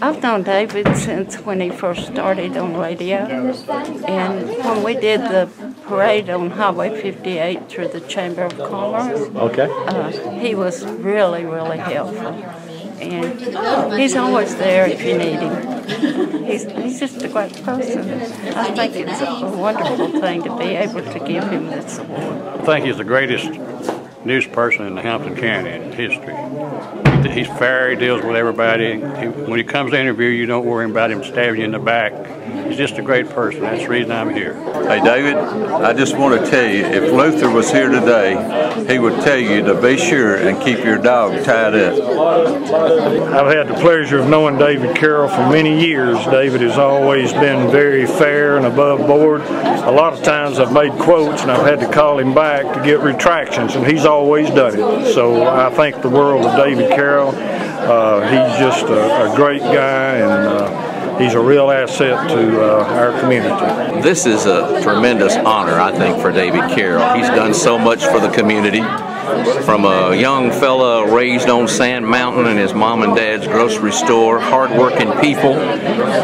I've known David since when he first started on radio, and when we did the parade on Highway 58 through the Chamber of Commerce, he was really, really helpful, and he's always there if you need him. He's just a great person. I think it's a wonderful thing to be able to give him this award. I think he's the greatest news person in the Hampton County in history. He's fair, he deals with everybody. When he comes to interview, you don't worry about him stabbing you in the back. He's just a great person. That's the reason I'm here. Hey, David, I just want to tell you, if Luther was here today, he would tell you to be sure and keep your dog tied up. I've had the pleasure of knowing David Carroll for many years. David has always been very fair and above board. A lot of times I've made quotes and I've had to call him back to get retractions, and he's always done it. So I think the world of David Carroll. He's just a great guy, and he's a real asset to our community. This is a tremendous honor, I think, for David Carroll. He's done so much for the community. From a young fella raised on Sand Mountain in his mom and dad's grocery store, hard-working people,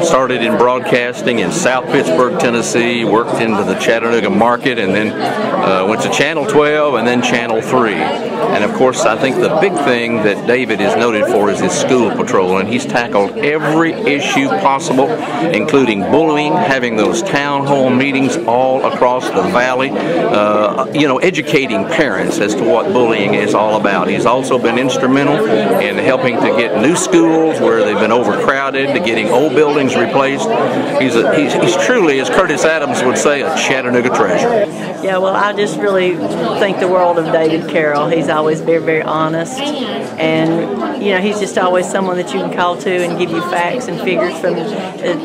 started in broadcasting in South Pittsburgh, Tennessee, worked into the Chattanooga market, and then went to Channel 12 and then Channel 3. And of course, I think the big thing that David is noted for is his school patrol, and he's tackled every issue possible, including bullying, having those town hall meetings all across the valley, educating parents as to what bullying is all about. He's also been instrumental in helping to get new schools where they've been overcrowded, to getting old buildings replaced. He's truly, as Curtis Adams would say, a Chattanooga treasure. Yeah, well, I just really think the world of David Carroll. He's always very, very honest, and he's just always someone that you can call to and give you facts and figures from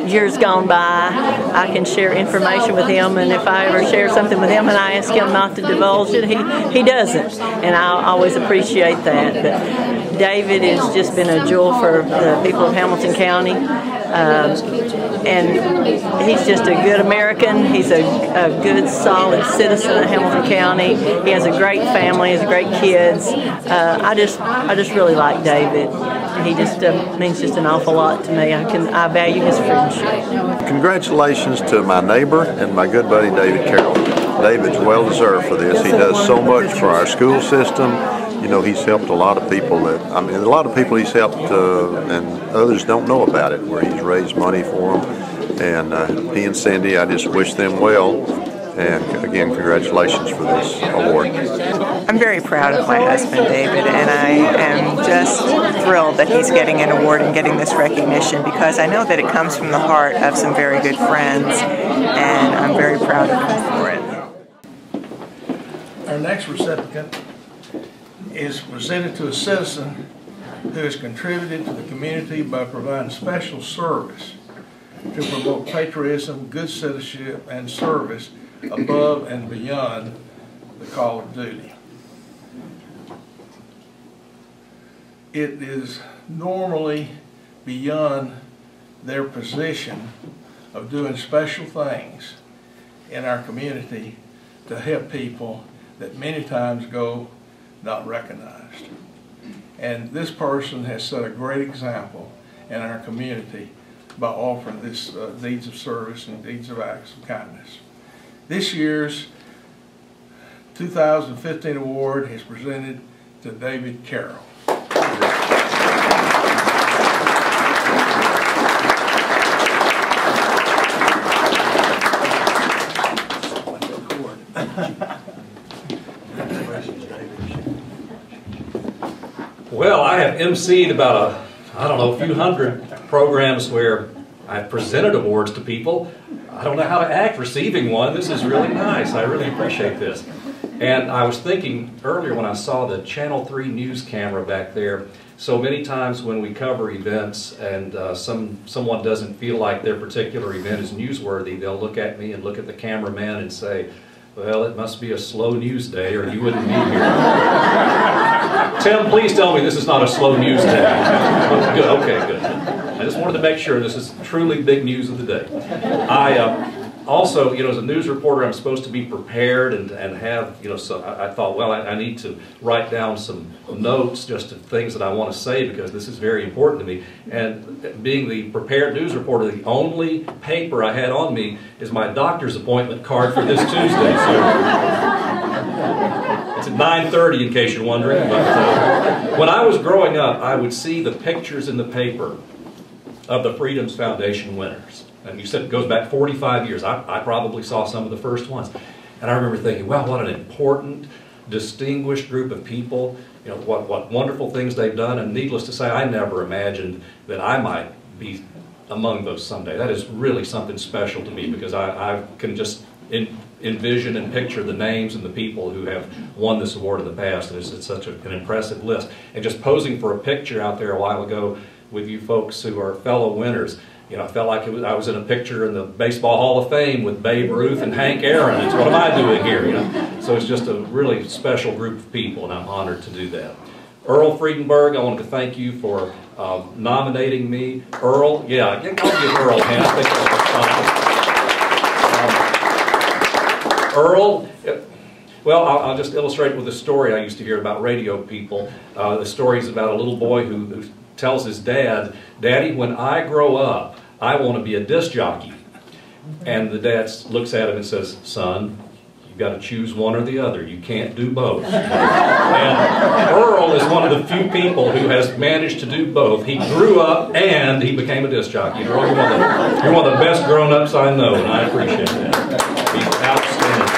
years gone by. I can share information with him, and if I ever share something with him and I ask him not to divulge it, he doesn't, and I always appreciate that. But David has just been a jewel for the people of Hamilton County, and he's just a good American. He's a good, solid citizen of Hamilton County. He has a great family, he has great kids. I just really like David. He just means just an awful lot to me. I value his friendship. Congratulations to my neighbor and my good buddy David Carroll. David's well deserved for this. He does so much for our school system. He's helped a lot of people a lot of people he's helped, and others don't know about it, where he's raised money for them. And he and Cindy, I just wish them well. And again, congratulations for this award. I'm very proud of my husband, David, and I am just thrilled that he's getting an award and getting this recognition, because I know that it comes from the heart of some very good friends, and I'm very proud of him for it. Our next recipient is presented to a citizen who has contributed to the community by providing special service to promote patriotism, good citizenship, and service above and beyond the call of duty. It is normally beyond their position of doing special things in our community to help people that many times go not recognized. And this person has set a great example in our community by offering this deeds of service and deeds of acts of kindness. This year's 2015 award is presented to David Carroll. Well, I have emceed about a few hundred programs where I've presented awards to people. I don't know how to act receiving one. This is really nice. I really appreciate this. And I was thinking earlier when I saw the Channel 3 news camera back there, so many times when we cover events and someone doesn't feel like their particular event is newsworthy, they'll look at me and look at the cameraman and say, well, it must be a slow news day or you wouldn't be here. Tim, please tell me this is not a slow news day. Good, okay, good. I just wanted to make sure this is truly big news of the day. also, you know, as a news reporter, I'm supposed to be prepared and have, you know, so I thought, well, I need to write down some notes just of things that I want to say because this is very important to me. And being the prepared news reporter, the only paper I had on me is my doctor's appointment card for this Tuesday. So it's at 9:30 in case you're wondering. But when I was growing up, I would see the pictures in the paper of the Freedoms Foundation winners. And you said it goes back 45 years. I probably saw some of the first ones. And I remember thinking, wow, what an important, distinguished group of people. You know, what wonderful things they've done. And needless to say, I never imagined that I might be among those someday. That is really something special to me because I can just envision and picture the names and the people who have won this award in the past. And it's such an impressive list. And just posing for a picture out there a while ago with you folks who are fellow winners, you know, I felt like I was in a picture in the Baseball Hall of Fame with Babe Ruth and Hank Aaron. It's what am I doing here, you know? So it's just a really special group of people, and I'm honored to do that. Earl Friedenberg, I wanted to thank you for nominating me. Earl, yeah, I'll give Earl a hand. I think that's fine. Earl, well, I'll just illustrate with a story I used to hear about radio people. The story is about a little boy who tells his dad, "Daddy, when I grow up, I want to be a disc jockey." And the dad looks at him and says, "Son, you've got to choose one or the other. You can't do both." And Earl is one of the few people who has managed to do both. He grew up and he became a disc jockey. Earl, you're one of the best grown-ups I know, and I appreciate that. He's outstanding.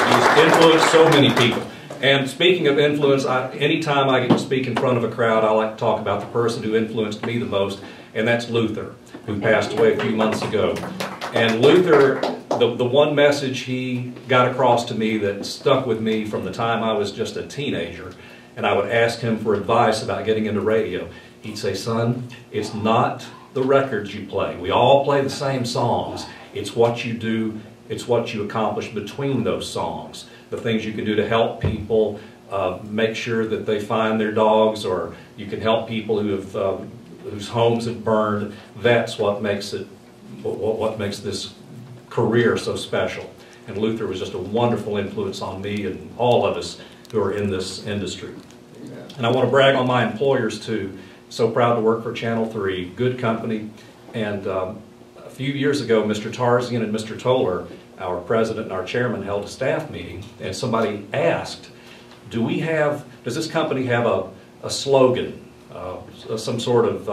He's influenced so many people. And speaking of influence, anytime I get to speak in front of a crowd, I like to talk about the person who influenced me the most, and that's Luther, who passed away a few months ago. And Luther, the one message he got across to me that stuck with me from the time I was just a teenager, and I would ask him for advice about getting into radio, he'd say, "Son, it's not the records you play. We all play the same songs. It's what you do, it's what you accomplish between those songs. The things you can do to help people, make sure that they find their dogs, or you can help people who have, whose homes have burned. That's what makes it, what makes this career so special." And Luther was just a wonderful influence on me and all of us who are in this industry. And I want to brag on my employers too. So proud to work for Channel 3, good company. And a few years ago, Mr. Tarzian and Mr. Toller, our president and our chairman, held a staff meeting, and somebody asked, does this company have a slogan, some sort of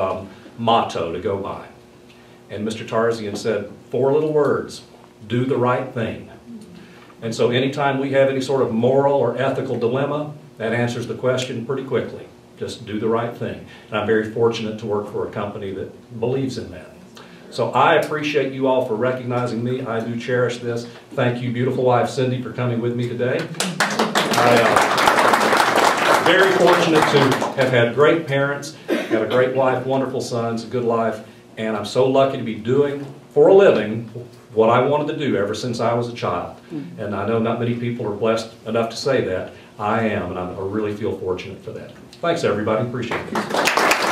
motto to go by? And Mr. Tarzian said, 4 little words: do the right thing. And so anytime we have any sort of moral or ethical dilemma, that answers the question pretty quickly. Just do the right thing. And I'm very fortunate to work for a company that believes in that. So I appreciate you all for recognizing me. I do cherish this. Thank you, beautiful wife Cindy, for coming with me today. I'm very fortunate to have had great parents, got a great wife, wonderful sons, a good life, and I'm so lucky to be doing, for a living, what I wanted to do ever since I was a child. And I know not many people are blessed enough to say that. I am, and I really feel fortunate for that. Thanks, everybody. Appreciate it.